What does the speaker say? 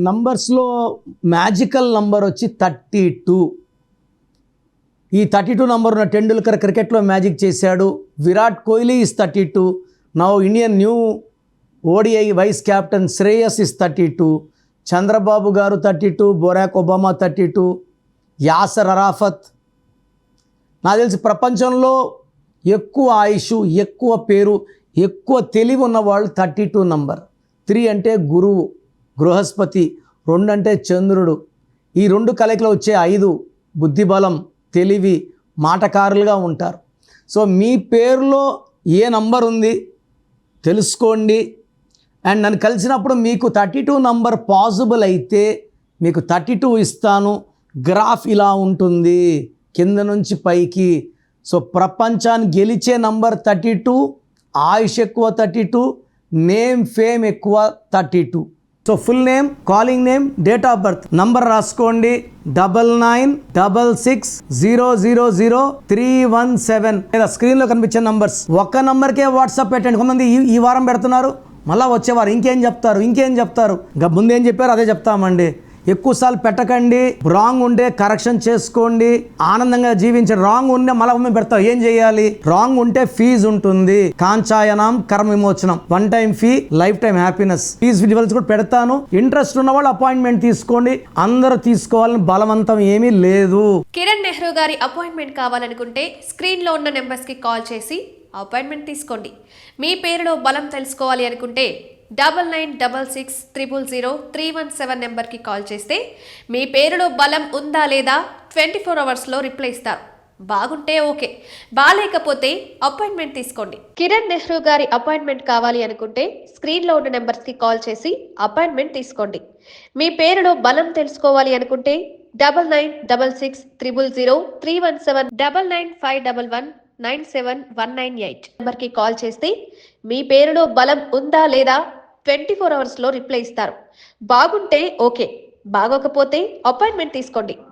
నంబర్స్లో magical number వచ్చి 32. ఈ 32 number ఉన్న టెండూల్కర్ క్రికెట్లో మ్యాజిక్ చేశాడు. Virat Kohli is 32. Now Indian new ODI vice captain Shreyas is 32. Chandrababu garu 32, బొరాక్ Obama 32, Acer Arafat. నాకు తెలిసి ప్రపంచంలో ఎక్కువ ఆయుష్, ఎక్కువ పేరు, ఎక్కువ తెలివి ఉన్నవాళ్ళు 32 నంబర్. 3 అంటే గురువు, బృహస్పతి. 2 అంటే చంద్రుడు. ఈ 2 కలయికలో వచ్చే 5 బుద్ధిబలం, తెలివి, మాటకారులుగా ఉంటారు. సో మీ పేరులో ఏ నంబర్ ఉంది తెలుసుకోండి. అండ్ నన్ను కలిసినప్పుడు మీకు 32 నంబర్ పాసిబుల్ అయితే మీకు 32 ఇస్తాను. గ్రాఫ్ ఇలా ఉంటుంది కింద నుంచి పైకి. సో ప్రపంచాన్ని గెలిచే నంబర్ 32, ఆయుష్ ఎక్కువ 32, నేమ్ ఫేమ్ ఎక్కువ 32. So full name, calling name, date of birth, number రాసుకోండి 9966000317 లేదా స్క్రీన్లో కనిపించే నంబర్స్. ఒక్క నంబర్కే వాట్సాప్ పెట్టండి. కొంతమంది ఈ వారం పెడుతున్నారు, మళ్ళీ వచ్చేవారు ఇంకేం చెప్తారు. ఇంకా ముందేం చెప్పారు అదే చెప్తామండి. ఎక్కువసార్లు పెట్టకండి. రాంగ్ ఉంటే కరెక్షన్ చేసుకోండి. ఆనందంగా జీవించండి. రాంగ్ ఉంటే మళ్ళీ పెడతారు. ఏం చేయాలి? రాంగ్ ఉంటే ఫీజు ఉంటుంది. కాంచాయనం కర్మ విమోచనం, 1 time fee, life time happiness. Fees details కూడా పెడతాను. ఇంట్రెస్ట్ ఉన్న వాళ్ళు అపాయింట్మెంట్ తీసుకోండి. అందరూ తీసుకోవాలని బలవంతం ఏమీ లేదు. కిరణ్ నెహ్రూ గారి అపాయింట్మెంట్ కావాలనుకుంటే స్క్రీన్ లో ఉన్న నెంబర్స్ కి కాల్ చేసి అపాయింట్మెంట్ తీసుకోండి. మీ పేరులో బలం తెలుసుకోవాలి అనుకుంటే 9966000317 నెంబర్కి కాల్ చేస్తే మీ పేరులో బలం ఉందా లేదా 24 అవర్స్లో రిప్లై ఇస్తారు. బాగుంటే ఓకే, బాగాలేకపోతే అపాయింట్మెంట్ తీసుకోండి. కిరణ్ నెహ్రూ గారి అపాయింట్మెంట్ కావాలి అనుకుంటే స్క్రీన్లో ఉన్న నెంబర్స్కి కాల్ చేసి అపాయింట్మెంట్ తీసుకోండి. మీ పేరులో బలం తెలుసుకోవాలి అనుకుంటే 9966000317 9951197198 నెంబర్కి కాల్ చేస్తే మీ పేరులో బలం ఉందా లేదా 24 అవర్స్లో రిప్లై ఇస్తారు. బాగుంటే ఓకే, బాగోకపోతే అపాయింట్మెంట్ తీసుకోండి.